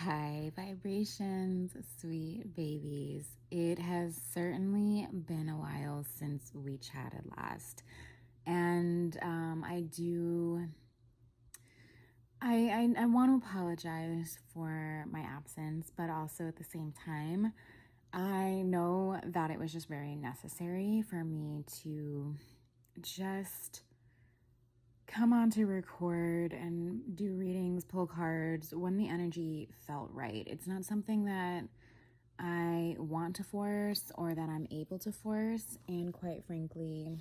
Hi, vibrations, sweet babies. It has certainly been a while since we chatted last. And I want to apologize for my absence, but also at the same time, I know that it was just very necessary for me to just come on to record and do readings, pull cards when the energy felt right. It's not something that I want to force or that I'm able to force. And quite frankly,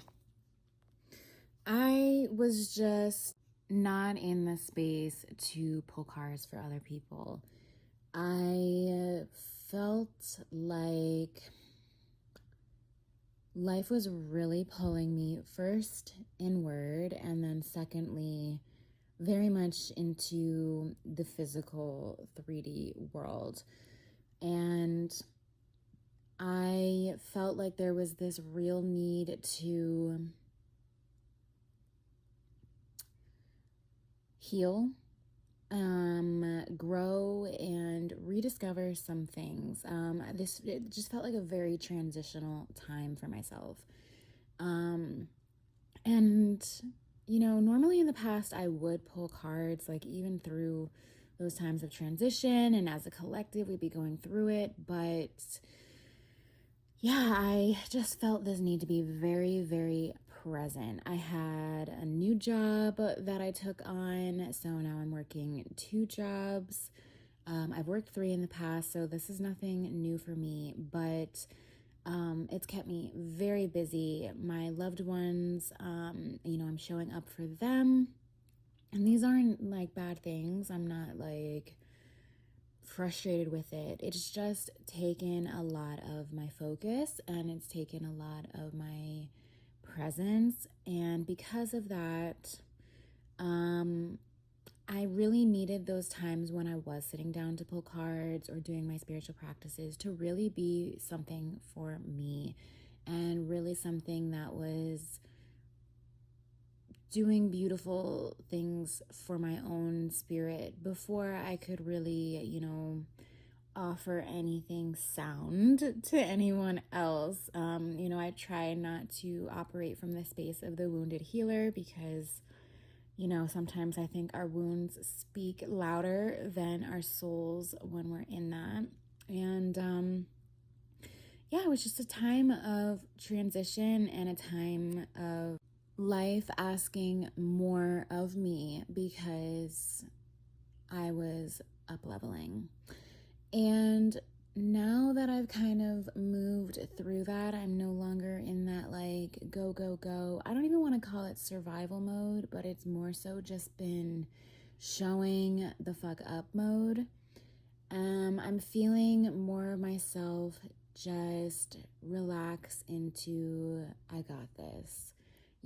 I was just not in the space to pull cards for other people. I felt like life was really pulling me first inward and then secondly very much into the physical 3D world. And I felt like there was this real need to heal, grow, and rediscover some things. It just felt like a very transitional time for myself. And normally in the past I would pull cards, like even through those times of transition, and as a collective we'd be going through it, but yeah, I just felt this need to be very, very present. I had a new job that I took on, so now I'm working two jobs. I've worked three in the past, so this is nothing new for me, but it's kept me very busy. My loved ones, I'm showing up for them, and these aren't like bad things. I'm not like frustrated with it. It's just taken a lot of my focus and it's taken a lot of my presence. And because of that, I really needed those times when I was sitting down to pull cards or doing my spiritual practices to really be something for me and really something that was doing beautiful things for my own spirit before I could really, offer anything sound to anyone else. I try not to operate from the space of the wounded healer because, sometimes I think our wounds speak louder than our souls when we're in that. And yeah, it was just a time of transition and a time of life asking more of me because I was up leveling. And now that I've kind of moved through that, I'm no longer in that like go, go, go. I don't even want to call it survival mode, but it's more so just been showing the fuck up mode. I'm feeling more of myself just relax into I got this.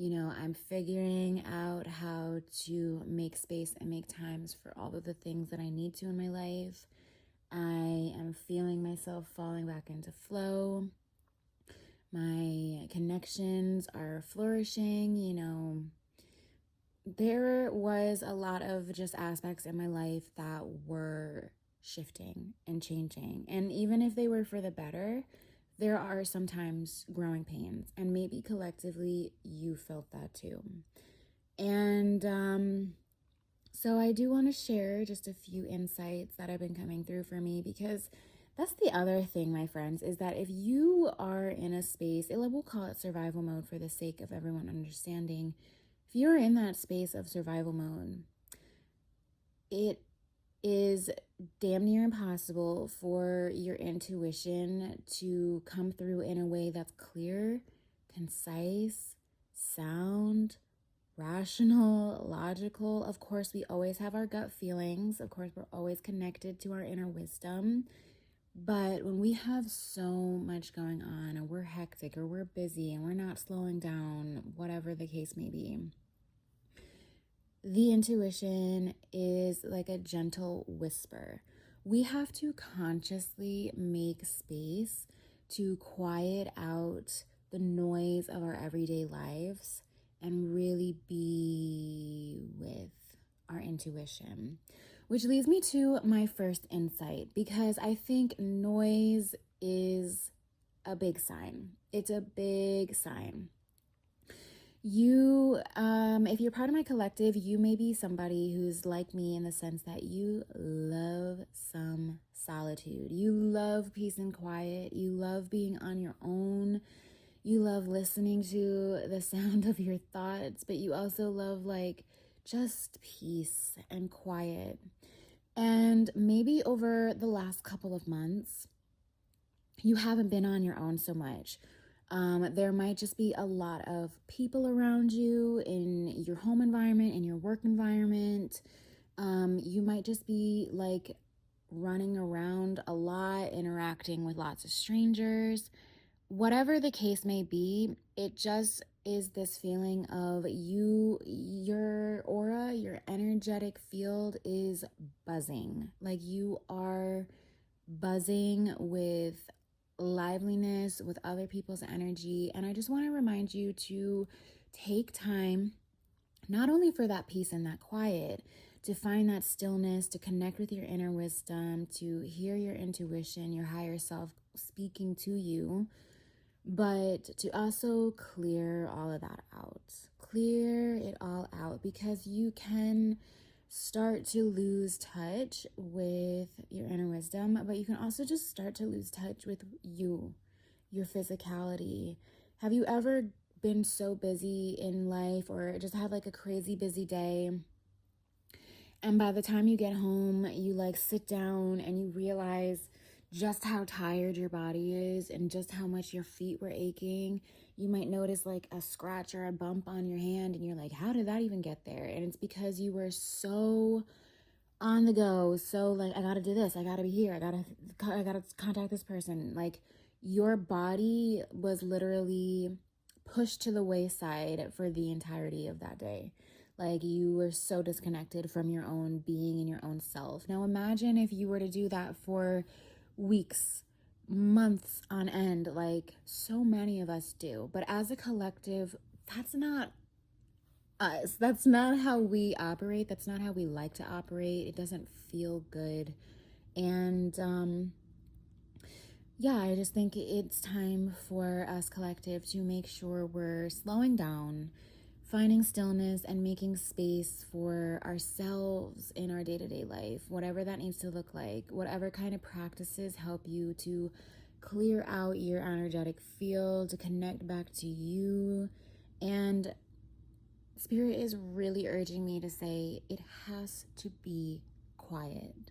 I'm figuring out how to make space and make times for all of the things that I need to in my life. I am feeling myself falling back into flow. My connections are flourishing. There was a lot of just aspects in my life that were shifting and changing. And even if they were for the better, there are sometimes growing pains. And maybe collectively you felt that too. And so I do want to share just a few insights that have been coming through for me because that's the other thing, my friends, is that if you are in a space, we'll call it survival mode for the sake of everyone understanding. If you're in that space of survival mode, it is damn near impossible for your intuition to come through in a way that's clear, concise, sound, rational, logical. Of course, we always have our gut feelings. Of course, we're always connected to our inner wisdom. But when we have so much going on and we're hectic or we're busy and we're not slowing down, whatever the case may be, the intuition is like a gentle whisper. We have to consciously make space to quiet out the noise of our everyday lives and really be with our intuition. Which leads me to my first insight, because I think noise is a big sign. It's a big sign. If you're part of my collective, you may be somebody who's like me in the sense that you love some solitude. You love peace and quiet. You love being on your own. You love listening to the sound of your thoughts, but you also love like just peace and quiet. And maybe over the last couple of months, you haven't been on your own so much. There might just be a lot of people around you in your home environment, in your work environment. You might just be like running around a lot, interacting with lots of strangers. Whatever the case may be, it just is this feeling of your aura, your energetic field is buzzing. Like you are buzzing with liveliness, with other people's energy. And I just want to remind you to take time, not only for that peace and that quiet, to find that stillness, to connect with your inner wisdom, to hear your intuition, your higher self speaking to you, but to also clear all of that out. Clear it all out, because you can start to lose touch with your inner wisdom, but you can also just start to lose touch with your physicality. Have you ever been so busy in life, or just had like a crazy busy day, and by the time you get home, you like sit down and you realize just how tired your body is and just how much your feet were aching? You might notice like a scratch or a bump on your hand, and you're like, how did that even get there? And it's because you were so on the go, so like, I gotta do this, I gotta be here, I gotta contact this person. Like your body was literally pushed to the wayside for the entirety of that day. Like you were so disconnected from your own being and your own self. Now imagine if you were to do that for weeks, months on end, like so many of us do. But as a collective, that's not us. That's not how we operate. That's not how we like to operate. It doesn't feel good. And yeah, I just think it's time for us collective to make sure we're slowing down, finding stillness, and making space for ourselves in our day-to-day life, whatever that needs to look like, whatever kind of practices help you to clear out your energetic field, to connect back to you. And Spirit is really urging me to say it has to be quiet.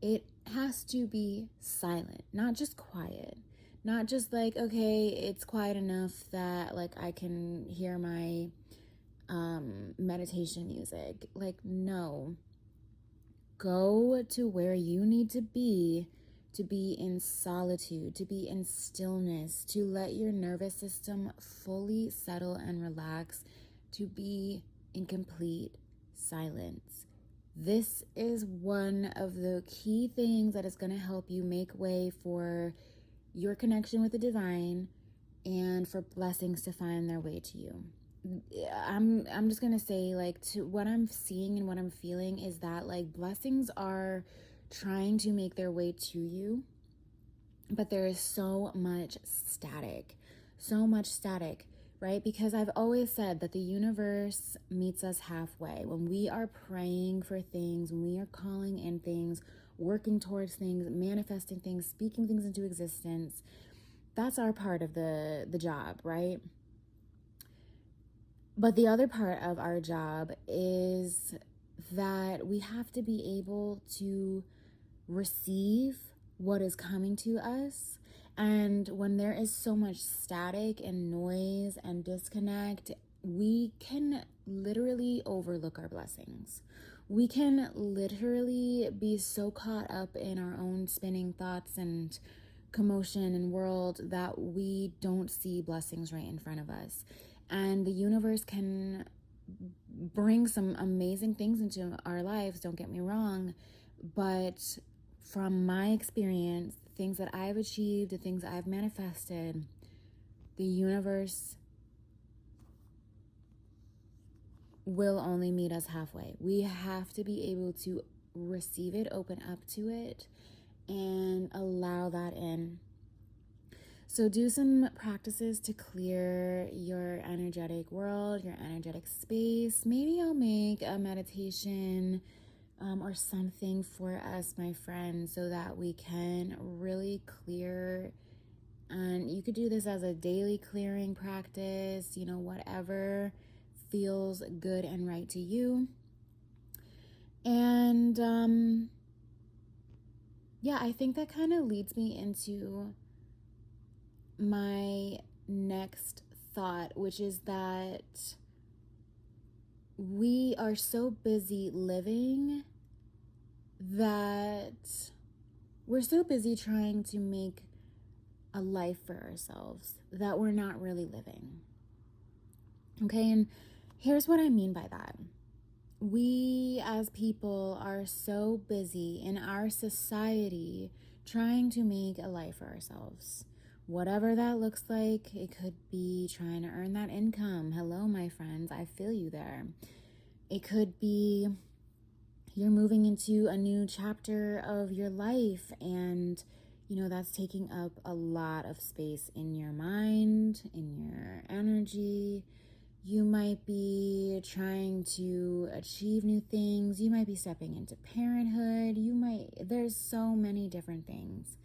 It has to be silent, not just quiet. Not just like, okay, it's quiet enough that like I can hear my meditation music. Like, no. Go to where you need to be in solitude, to be in stillness, to let your nervous system fully settle and relax, to be in complete silence. This is one of the key things that is going to help you make way for your connection with the divine and for blessings to find their way to you. I'm just gonna say, like, to what I'm seeing and what I'm feeling is that like blessings are trying to make their way to you, but there is so much static, right? Because I've always said that the universe meets us halfway. When we are praying for things, when we are calling in things, working towards things, manifesting things, speaking things into existence, that's our part of the job, right? But the other part of our job is that we have to be able to receive what is coming to us. And when there is so much static and noise and disconnect, we can literally overlook our blessings. We can literally be so caught up in our own spinning thoughts and commotion and world that we don't see blessings right in front of us. And the universe can bring some amazing things into our lives, don't get me wrong, but from my experience, the things that I've achieved, the things I've manifested, the universe will only meet us halfway. We have to be able to receive it, open up to it, and allow that in. So do some practices to clear your energetic world, your energetic space. Maybe I'll make a meditation or something for us, my friends, so that we can really clear. And you could do this as a daily clearing practice, whatever feels good and right to you. And yeah, I think that kind of leads me into my next thought, which is that we are so busy living that we're so busy trying to make a life for ourselves that we're not really living. Okay, and here's what I mean by that. We as people are so busy in our society trying to make a life for ourselves. Whatever that looks like, it could be trying to earn that income. Hello, my friends, I feel you there. It could be you're moving into a new chapter of your life, and that's taking up a lot of space in your mind, in your energy. You might be trying to achieve new things. You might be stepping into parenthood. There's so many different things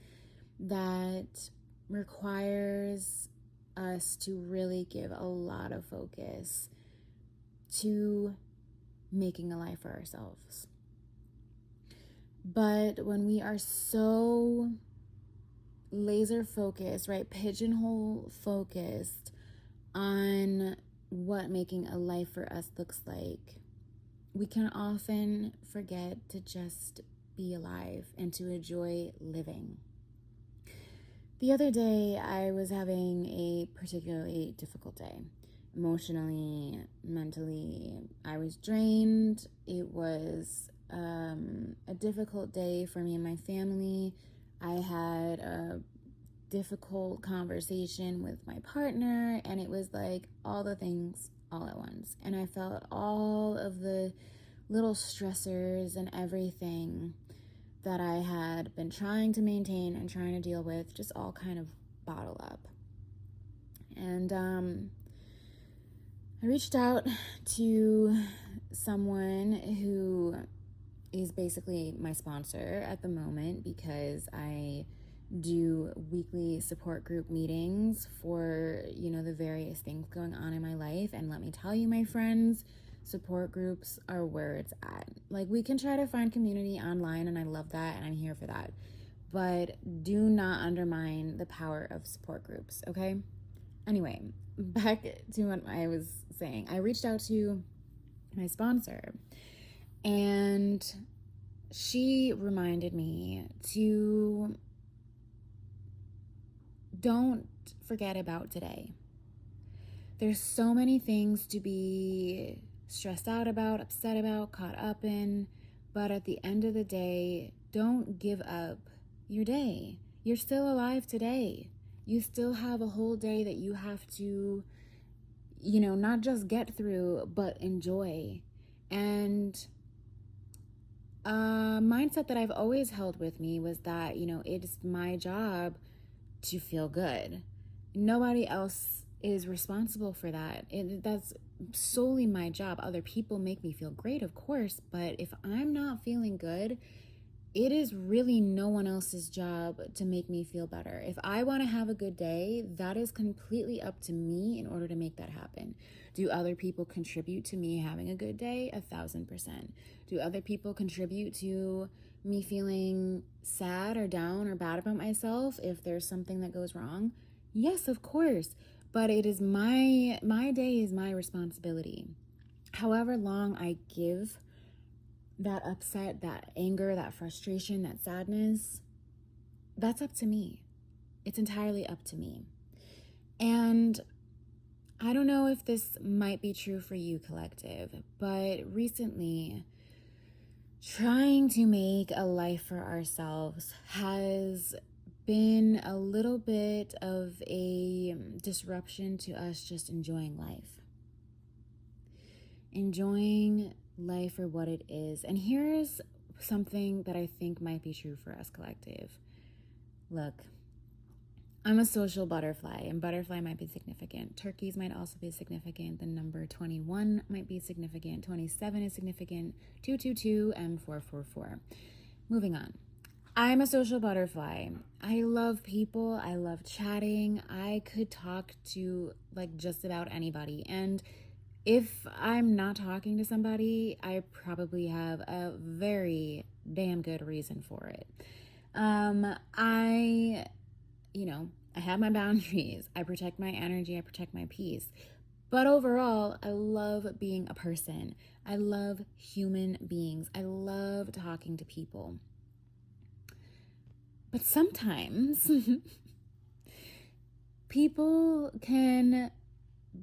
that requires us to really give a lot of focus to making a life for ourselves. But when we are so laser focused, right, pigeonhole focused on what making a life for us looks like, we can often forget to just be alive and to enjoy living. The other day, I was having a particularly difficult day. Emotionally, mentally, I was drained. It was a difficult day for me and my family. I had a difficult conversation with my partner, and it was like all the things all at once. And I felt all of the little stressors and everything that I had been trying to maintain and trying to deal with just all kind of bottle up. And I reached out to someone who is basically my sponsor at the moment, because I do weekly support group meetings for, the various things going on in my life. And let me tell you, my friends, support groups are where it's at. Like, we can try to find community online, and I love that, and I'm here for that. But do not undermine the power of support groups, okay? Anyway, back to what I was saying. I reached out to my sponsor, and she reminded me to don't forget about today. There's so many things to be stressed out about, upset about, caught up in, but at the end of the day, don't give up your day. You're still alive today. You still have a whole day that you have to, not just get through, but enjoy. And a mindset that I've always held with me was that, it's my job to feel good. Nobody else is responsible for that. That's solely my job. Other people make me feel great, of course, but if I'm not feeling good, it is really no one else's job to make me feel better. If I want to have a good day, that is completely up to me in order to make that happen. Do other people contribute to me having a good day? 1,000%. Do other people contribute to me feeling sad or down or bad about myself if there's something that goes wrong? Yes, of course. But it is my day is my responsibility. However long I give that upset, that anger, that frustration, that sadness, that's up to me. It's entirely up to me. And I don't know if this might be true for you, collective, but recently, trying to make a life for ourselves has been a little bit of a disruption to us just enjoying life. Enjoying life for what it is. And here's something that I think might be true for us collective. Look, I'm a social butterfly, and butterfly might be significant. Turkeys might also be significant. The number 21 might be significant. 27 is significant. 222 and 444. Moving on. I'm a social butterfly. I love people. I love chatting. I could talk to like just about anybody. And if I'm not talking to somebody, I probably have a very damn good reason for it. I I have my boundaries. I protect my energy. I protect my peace. But overall, I love being a person. I love human beings. I love talking to people. But sometimes people can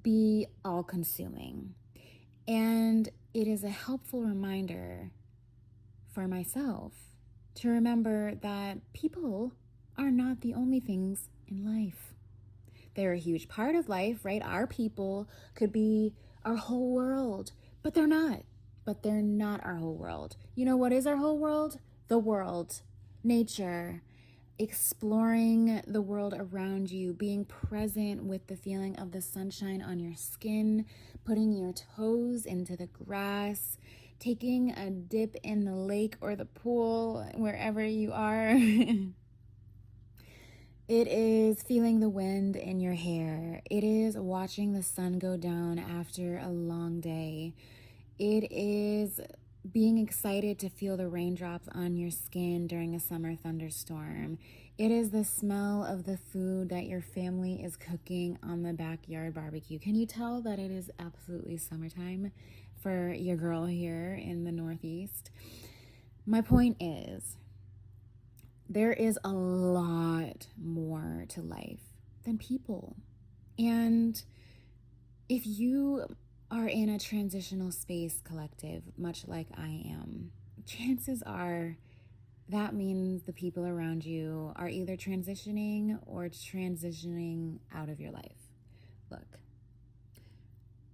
be all consuming. And it is a helpful reminder for myself to remember that people are not the only things in life. They're a huge part of life, right? Our people could be our whole world, but they're not. But they're not our whole world. You know what is our whole world? The world, nature, exploring the world around you, being present with the feeling of the sunshine on your skin, putting your toes into the grass, taking a dip in the lake or the pool, wherever you are. It is feeling the wind in your hair. It is watching the sun go down after a long day. It is being excited to feel the raindrops on your skin during a summer thunderstorm. It is the smell of the food that your family is cooking on the backyard barbecue. Can you tell that it is absolutely summertime for your girl here in the Northeast? My point is, there is a lot more to life than people. And if you are in a transitional space collective, much like I am, chances are that means the people around you are either transitioning or transitioning out of your life. Look,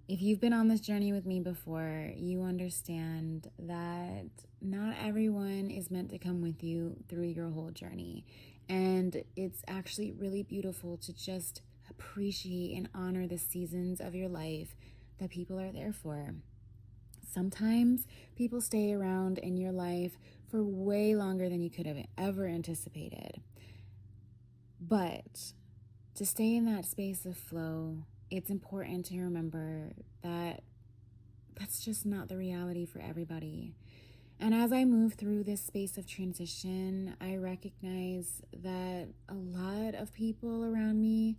if you've been on this journey with me before, you understand that not everyone is meant to come with you through your whole journey. And it's actually really beautiful to just appreciate and honor the seasons of your life that people are there for. Sometimes people stay around in your life for way longer than you could have ever anticipated. But to stay in that space of flow, it's important to remember that that's just not the reality for everybody. And as I move through this space of transition, I recognize that a lot of people around me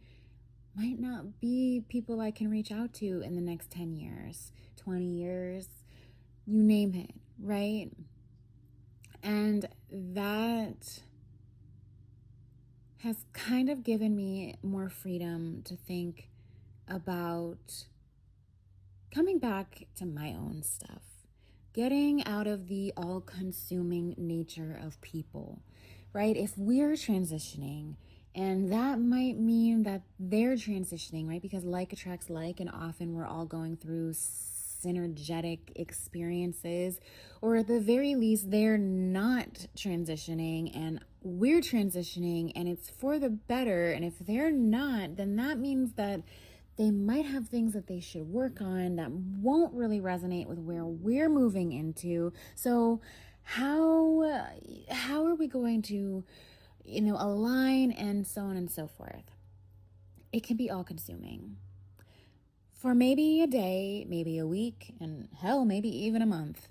might not be people I can reach out to in the next 10 years, 20 years, you name it, right? And that has kind of given me more freedom to think about coming back to my own stuff, getting out of the all-consuming nature of people, right? If we're transitioning, and that might mean that they're transitioning, right? Because like attracts like, and often we're all going through synergetic experiences, or at the very least, they're not transitioning and we're transitioning, and it's for the better. And if they're not, then that means that they might have things that they should work on that won't really resonate with where we're moving into. So how are we going to, align, and so on and so forth? It can be all consuming. For maybe a day, maybe a week, and hell, maybe even a month.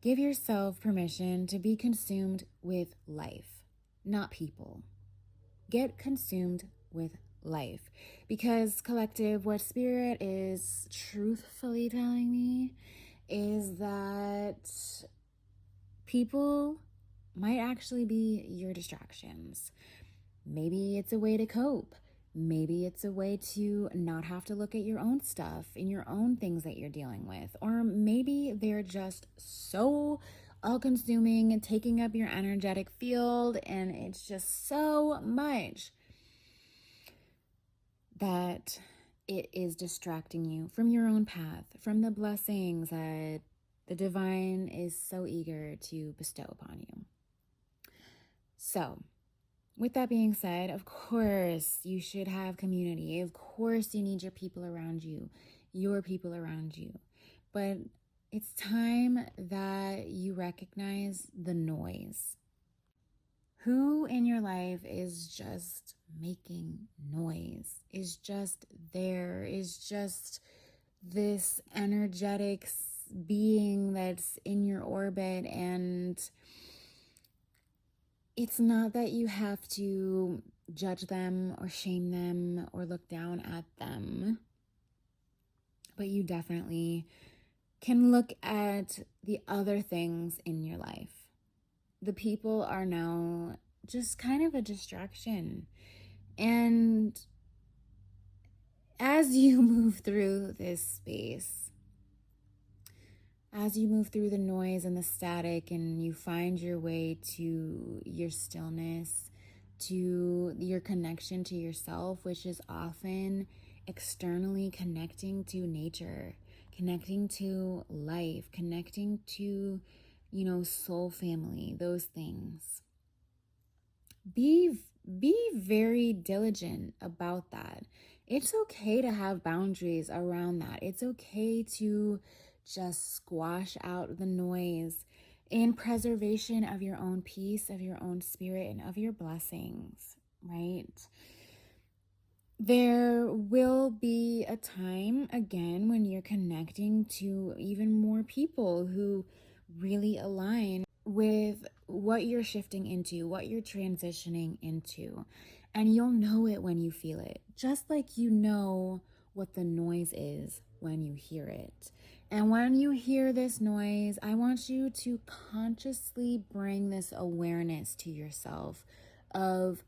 Give yourself permission to be consumed with life, not people. Get consumed with life. Because collective, what Spirit is truthfully telling me is that people might actually be your distractions. Maybe it's a way to cope. Maybe it's a way to not have to look at your own stuff and your own things that you're dealing with. Or maybe they're just so all-consuming and taking up your energetic field, and it's just so much that it is distracting you from your own path, from the blessings that The divine is so eager to bestow upon you. So, with that being said, of course, you should have community. Of course, you need your people around you, But it's time that you recognize the noise. Who in your life is just making noise, is just there, is just this energetic being that's in your orbit? And it's not that you have to judge them or shame them or look down at them, but you definitely can look at the other things in your life. The people are now just kind of a distraction. And as you move through this space, as you move through the noise and the static, and you find your way to your stillness, to your connection to yourself, which is often externally connecting to nature, connecting to life, connecting to, soul family, those things. Be very diligent about that. It's okay to have boundaries around that. It's okay to just squash out the noise in preservation of your own peace, of your own spirit, and of your blessings, right? There will be a time again when you're connecting to even more people who really align with what you're shifting into, what you're transitioning into. And you'll know it when you feel it, just like you know what the noise is when you hear it. And when you hear this noise, I want you to consciously bring this awareness to yourself of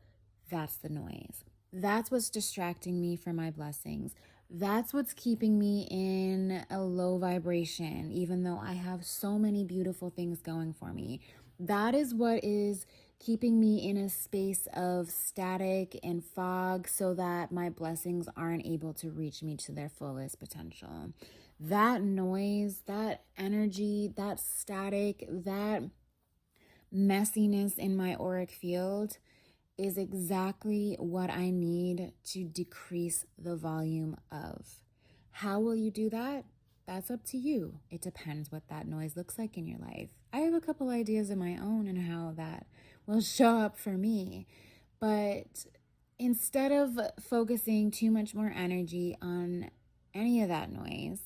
that's the noise. That's what's distracting me from my blessings. That's what's keeping me in a low vibration, even though I have so many beautiful things going for me. That is what is keeping me in a space of static and fog so that my blessings aren't able to reach me to their fullest potential. That noise, that energy, that static, that messiness in my auric field is exactly what I need to decrease the volume of. How will you do that? That's up to you. It depends what that noise looks like in your life. I have a couple ideas of my own and how that will show up for me. But instead of focusing too much more energy on any of that noise,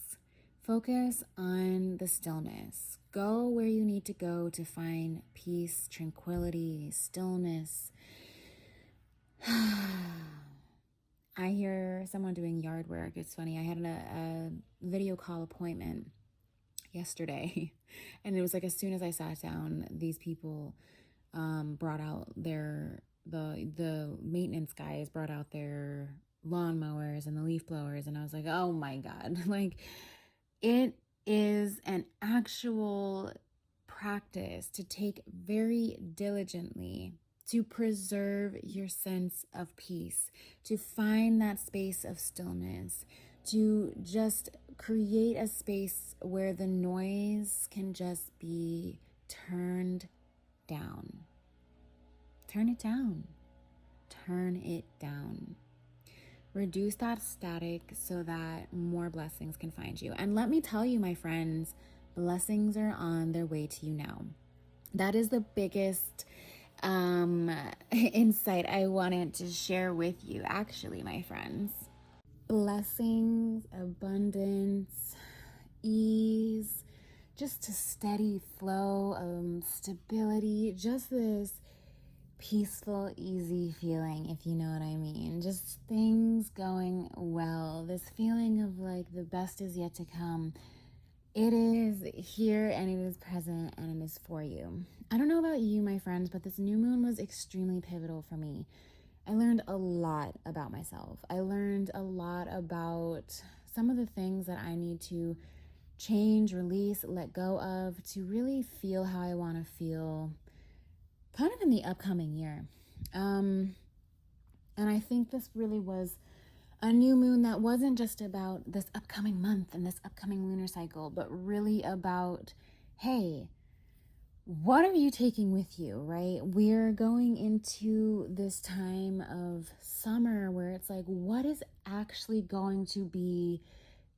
focus on the stillness. Go where you need to go to find peace, tranquility, stillness. I hear someone doing yard work. It's funny. I had a video call appointment yesterday, and it was like as soon as I sat down, these people brought out the maintenance guys brought out their lawnmowers and the leaf blowers, and I was like, oh my God, like it is an actual practice to take very diligently to preserve your sense of peace, to find that space of stillness, to just create a space where the noise can just be turned down. Turn it down. Turn it down. Reduce that static so that more blessings can find you. And let me tell you, my friends, blessings are on their way to you now. That is the biggest insight I wanted to share with you, actually, my friends. Blessings, abundance, ease, just a steady flow of stability, just this peaceful, easy feeling, if you know what I mean. Just things going well, this feeling of like the best is yet to come. It is here and it is present and it is for you. I don't know about you, my friends, but this new moon was extremely pivotal for me. I learned a lot about myself. I learned a lot about some of the things that I need to change, release, let go of to really feel how I want to feel kind of in the upcoming year. And I think this really was a new moon that wasn't just about this upcoming month and this upcoming lunar cycle, but really about, hey, what are you taking with you, right? We're going into this time of summer where it's like, what is actually going to be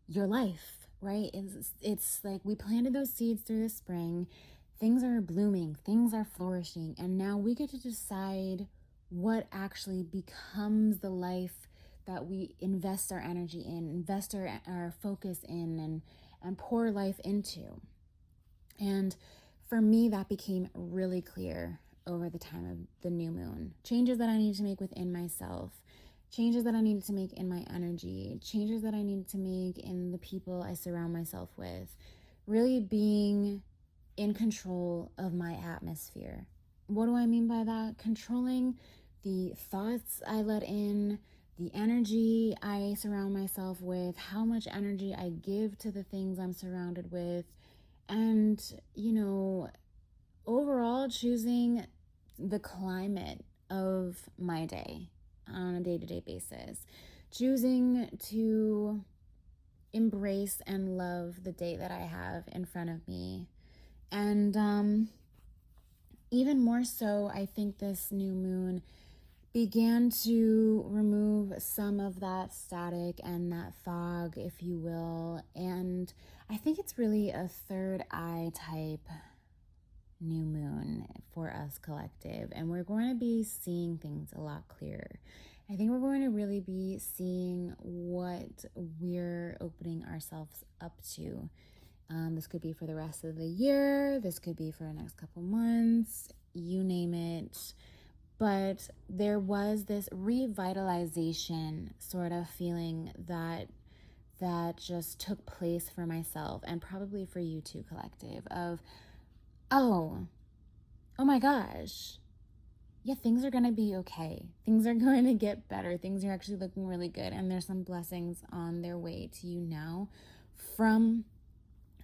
your life, right? It's like we planted those seeds through the spring. Things are blooming, things are flourishing, and now we get to decide what actually becomes the life that we invest our energy in, invest our focus in, and pour life into. And for me, that became really clear over the time of the new moon. Changes that I needed to make within myself, changes that I needed to make in my energy, changes that I needed to make in the people I surround myself with. Really being in control of my atmosphere. What do I mean by that? Controlling the thoughts I let in, the energy I surround myself with, how much energy I give to the things I'm surrounded with, and, overall choosing the climate of my day on a day-to-day basis, choosing to embrace and love the day that I have in front of me. And even more so, I think this new moon began to remove some of that static and that fog, if you will. And I think it's really a third eye type new moon for us collective. And we're going to be seeing things a lot clearer. I think we're going to really be seeing what we're opening ourselves up to. This could be for the rest of the year. This could be for the next couple months, you name it. But there was this revitalization sort of feeling that just took place for myself, and probably for you too, collective, of, oh my gosh, yeah, things are going to be okay. Things are going to get better. Things are actually looking really good. And there's some blessings on their way to you now from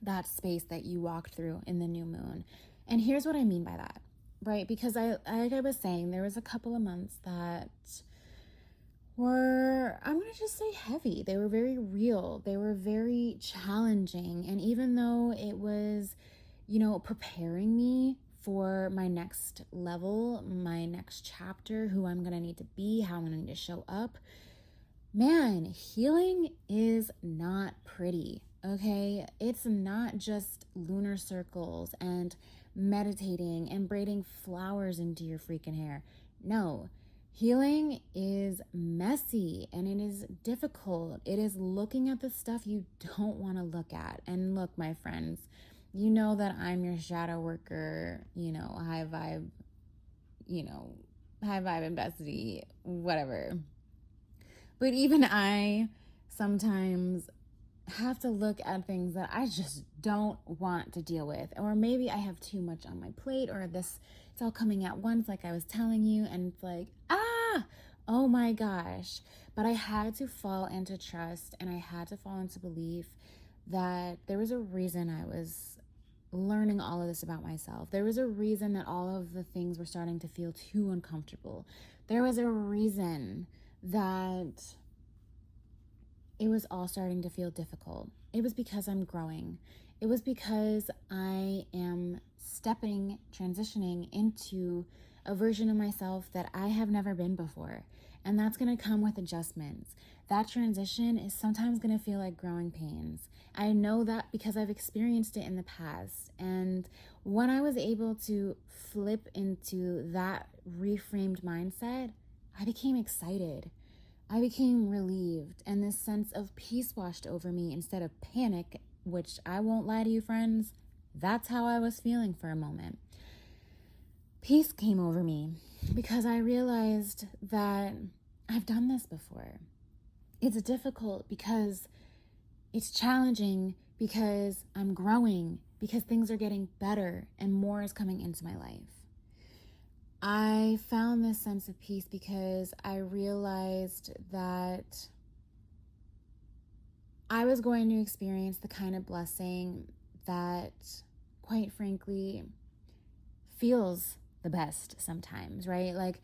that space that you walked through in the new moon. And here's what I mean by that, right? Because like I was saying, there was a couple of months that were, I'm going to just say, heavy. They were very real. They were very challenging. And even though it was, preparing me for my next level, my next chapter, who I'm going to need to be, how I'm going to need to show up, man, healing is not pretty, okay? It's not just lunar circles and meditating and braiding flowers into your freaking hair. No, healing is messy and it is difficult. It is looking at the stuff you don't want to look at. And look, my friends, you know that I'm your shadow worker, high vibe, high vibe and bestie, whatever. But even I sometimes have to look at things that I just don't want to deal with. Or maybe I have too much on my plate, or it's all coming at once, like I was telling you, and it's like, oh my gosh. But I had to fall into trust, and I had to fall into belief that there was a reason I was learning all of this about myself. There was a reason that all of the things were starting to feel too uncomfortable. There was a reason that it was all starting to feel difficult. It was because I'm growing. It was because I am transitioning into a version of myself that I have never been before. And that's going to come with adjustments. That transition is sometimes going to feel like growing pains. I know that because I've experienced it in the past. And when I was able to flip into that reframed mindset, I became excited. I became relieved, and this sense of peace washed over me instead of panic, which I won't lie to you, friends, that's how I was feeling for a moment. Peace came over me because I realized that I've done this before. It's difficult because it's challenging, because I'm growing, because things are getting better and more is coming into my life. I found this sense of peace because I realized that I was going to experience the kind of blessing that, quite frankly, feels the best sometimes, right? Like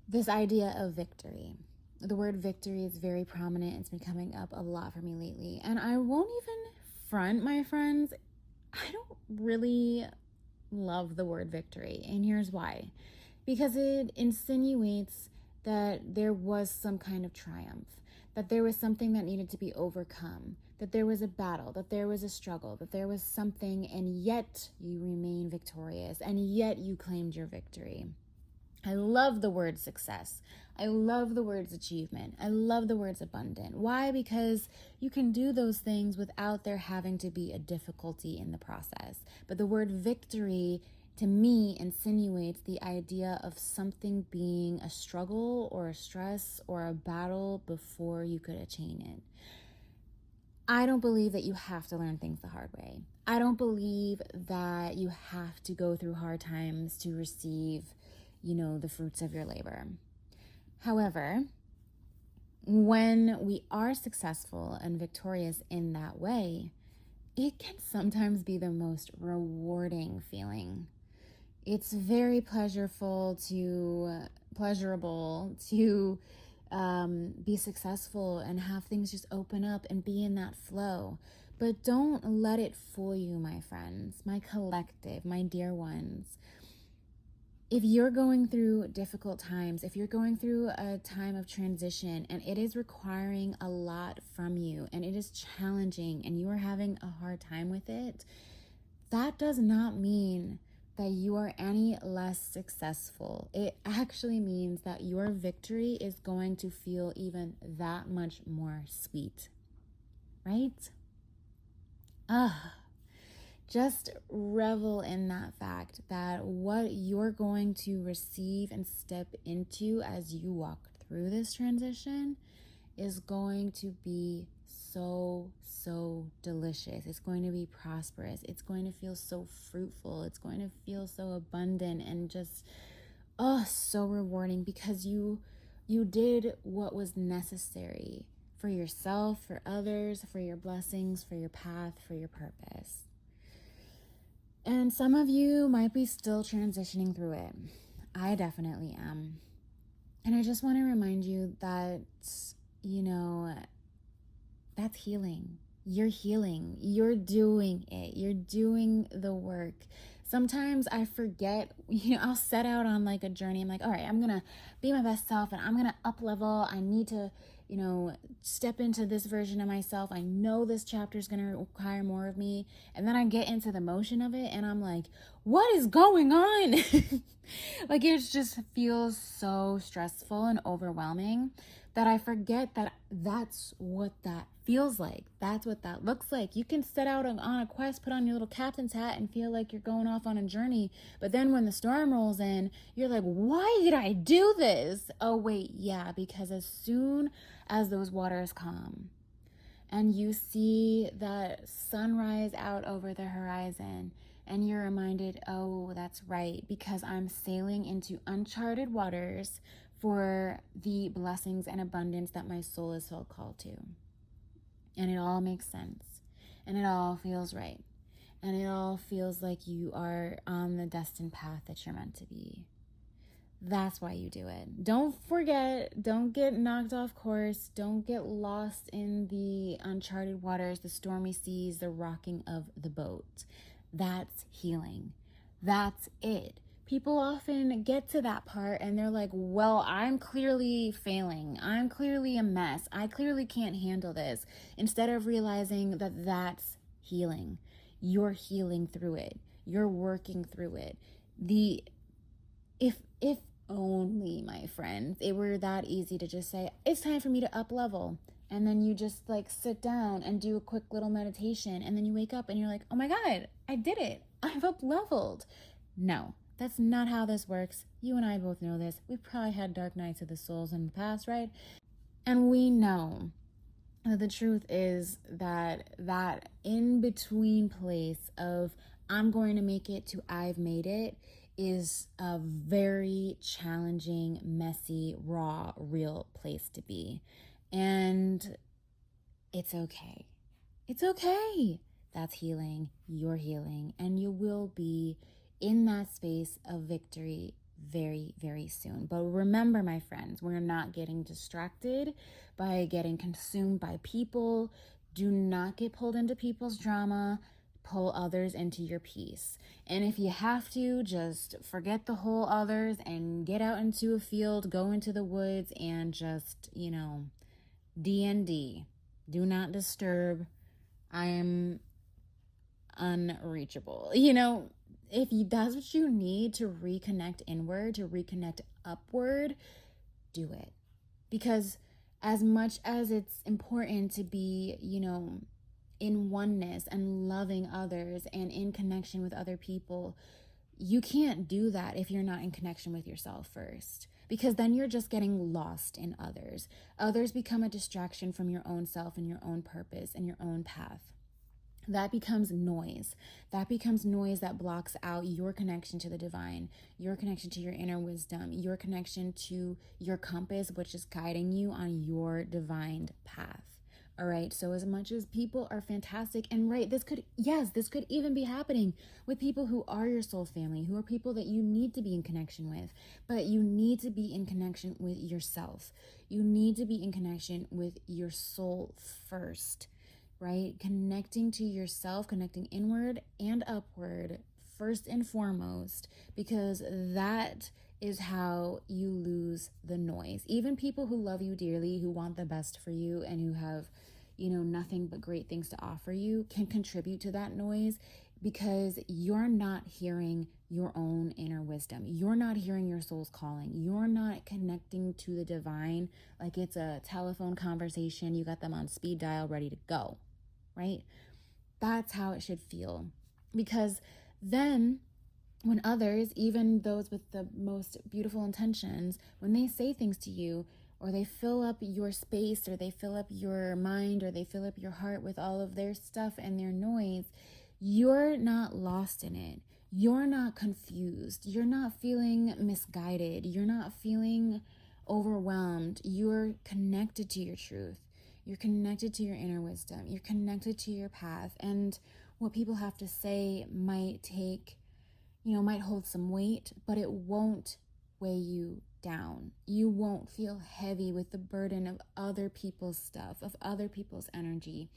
this idea of victory. The word victory is very prominent. It's been coming up a lot for me lately. And I won't even front, my friends. I don't really love the word victory. And here's why. Because it insinuates that there was some kind of triumph, that there was something that needed to be overcome, that there was a battle, that there was a struggle, that there was something, and yet you remain victorious, and yet you claimed your victory. I love the word success. I love the words achievement. I love the words abundant. Why? Because you can do those things without there having to be a difficulty in the process. But the word victory to me insinuates the idea of something being a struggle or a stress or a battle before you could attain it. I don't believe that you have to learn things the hard way. I don't believe that you have to go through hard times to receive, the fruits of your labor. However, when we are successful and victorious in that way, it can sometimes be the most rewarding feeling. It's very pleasurable to be successful and have things just open up and be in that flow. But don't let it fool you, my friends, my collective, my dear ones. If you're going through difficult times, if you're going through a time of transition and it is requiring a lot from you and it is challenging and you are having a hard time with it, that does not mean that you are any less successful. It actually means that your victory is going to feel even that much more sweet, right? Just revel in that fact that what you're going to receive and step into as you walk through this transition is going to be so delicious. It's going to be prosperous. It's going to feel so fruitful. It's going to feel so abundant and just so rewarding because you did what was necessary for yourself, for others, for your blessings, for your path, for your purpose. And some of you might be still transitioning through it. I definitely am. And I just want to remind you that, that's healing. You're healing. You're doing it. You're doing the work. Sometimes I forget, I'll set out on like a journey. I'm like, all right, I'm going to be my best self and I'm going to up level. I need to, step into this version of myself. I know this chapter is going to require more of me. And then I get into the motion of it and I'm like, what is going on? Like it just feels so stressful and overwhelming that I forget that that's what that feels like. That's what that looks like. You can set out on a quest, put on your little captain's hat and feel like you're going off on a journey. But then when the storm rolls in, you're like, why did I do this? Oh, wait, yeah, because as soon as those waters calm and you see that sunrise out over the horizon and you're reminded, oh, that's right, because I'm sailing into uncharted waters for the blessings and abundance that my soul is so called to. And it all makes sense. And it all feels right. And it all feels like you are on the destined path that you're meant to be. That's why you do it. Don't forget, don't get knocked off course. Don't get lost in the uncharted waters, the stormy seas, the rocking of the boat. That's healing. That's it. People often get to that part and they're like, well, I'm clearly failing. I'm clearly a mess. I clearly can't handle this. Instead of realizing that that's healing. You're healing through it. You're working through it. If only, my friends, it were that easy to just say, it's time for me to up level. And then you just like sit down and do a quick little meditation. And then you wake up and you're like, oh my God, I did it. I've up leveled. No, that's not how this works. You and I both know this. We've probably had dark nights of the souls in the past, right? And we know that the truth is that in between place of I'm going to make it to I've made it is a very challenging, messy, raw, real place to be. And it's okay. It's okay. That's healing. You're healing. And you will be in that space of victory very, very soon. But remember, my friends, we're not getting distracted by getting consumed by people. Do not get pulled into people's drama. Pull others into your peace. And if you have to, just forget the whole others and get out into a field, go into the woods, and just, D&D. Do not disturb. I am unreachable. If that's what you need to reconnect inward, to reconnect upward, do it. Because as much as it's important to be, in oneness and loving others and in connection with other people, you can't do that if you're not in connection with yourself first. Because then you're just getting lost in others. Others become a distraction from your own self and your own purpose and your own path. That becomes noise. That becomes noise that blocks out your connection to the divine, your connection to your inner wisdom, your connection to your compass, which is guiding you on your divine path. All right. So as much as people are fantastic and right, this could even be happening with people who are your soul family, who are people that you need to be in connection with, but you need to be in connection with yourself. You need to be in connection with your soul first, right? Connecting to yourself, connecting inward and upward first and foremost, because that is how you lose the noise. Even people who love you dearly, who want the best for you, and who have, nothing but great things to offer you, can contribute to that noise because you're not hearing your own inner wisdom. You're not hearing your soul's calling. You're not connecting to the divine like it's a telephone conversation. You got them on speed dial ready to go, right? That's how it should feel. Because then when others, even those with the most beautiful intentions, when they say things to you, or they fill up your space, or they fill up your mind, or they fill up your heart with all of their stuff and their noise, you're not lost in it. You're not confused. You're not feeling misguided. You're not feeling overwhelmed. You're connected to your truth. You're connected to your inner wisdom. You're connected to your path. And what people have to say might hold some weight, but it won't weigh you down. You won't feel heavy with the burden of other people's stuff, of other people's energy,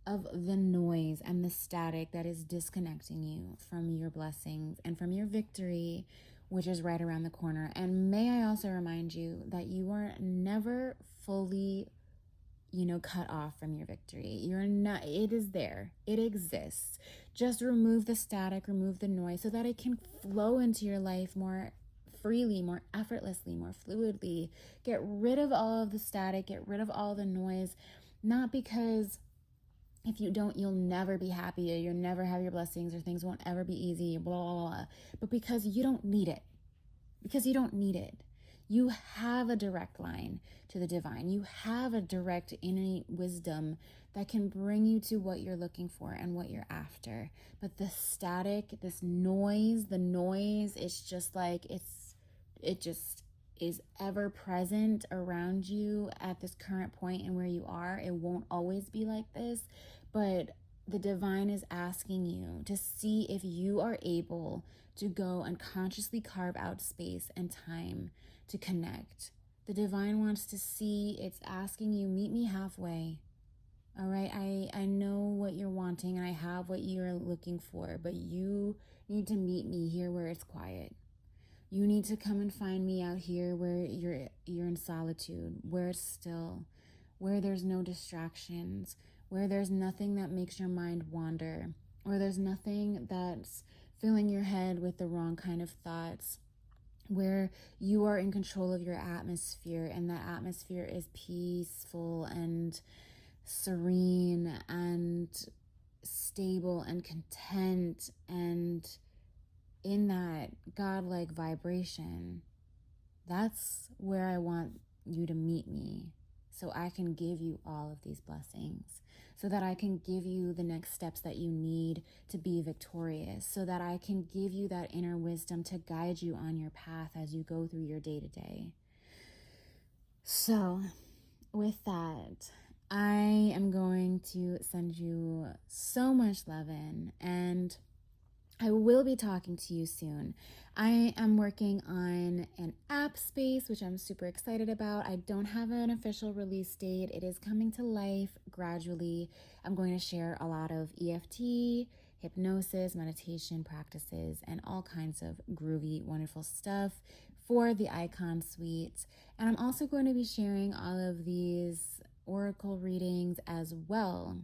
of the noise and the static that is disconnecting you from your blessings and from your victory, which is right around the corner. And may I also remind you that you are never fully cut off from your victory. You're not, it is there. It exists. Just remove the static, remove the noise so that it can flow into your life more freely, more effortlessly, more fluidly. Get rid of all of the static, get rid of all the noise, not because if you don't, you'll never be happy or you'll never have your blessings or things won't ever be easy, blah, blah, blah, but because you don't need it. Because you don't need it. You have a direct line to the divine. You have a direct innate wisdom that can bring you to what you're looking for and what you're after. But the static, the noise, it's just like it just is ever present around you at this current point and where you are. It won't always be like this, but the divine is asking you to see if you are able to go and consciously carve out space and time to connect. The divine wants to see, it's asking you, meet me halfway. All right, I know what you're wanting and I have what you're looking for, but you need to meet me here where it's quiet. You need to come and find me out here where you're in solitude, where it's still, where there's no distractions, where there's nothing that makes your mind wander, where there's nothing that's filling your head with the wrong kind of thoughts, where you are in control of your atmosphere, and that atmosphere is peaceful and serene and stable and content and in that godlike vibration. That's where I want you to meet me so I can give you all of these blessings, so that I can give you the next steps that you need to be victorious, so that I can give you that inner wisdom to guide you on your path as you go through your day-to-day. So with that, I am going to send you so much love in, and I will be talking to you soon. I am working on an app space, which I'm super excited about. I don't have an official release date. It is coming to life gradually. I'm going to share a lot of EFT, hypnosis, meditation practices, and all kinds of groovy, wonderful stuff for the Icon Suite. And I'm also going to be sharing all of these oracle readings as well.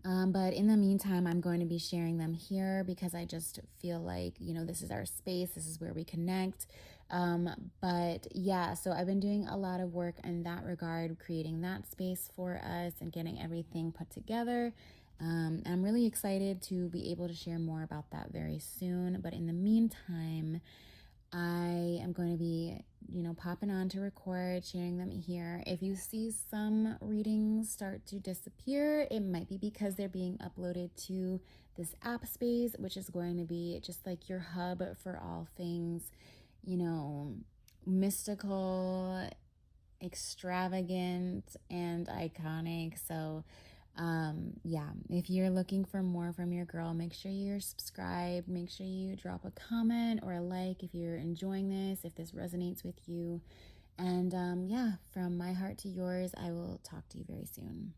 But in the meantime, I'm going to be sharing them here because I just feel like, this is our space, this is where we connect. But yeah, so I've been doing a lot of work in that regard, creating that space for us and getting everything put together. I'm really excited to be able to share more about that very soon. But in the meantime, I am going to be, popping on to record, sharing them here. If you see some readings start to disappear, it might be because they're being uploaded to this app space, which is going to be just like your hub for all things, mystical, extravagant, and iconic. So, yeah, if you're looking for more from your girl, make sure you're subscribed. Make sure you drop a comment or a like if you're enjoying this, if this resonates with you. And yeah, from my heart to yours, I will talk to you very soon.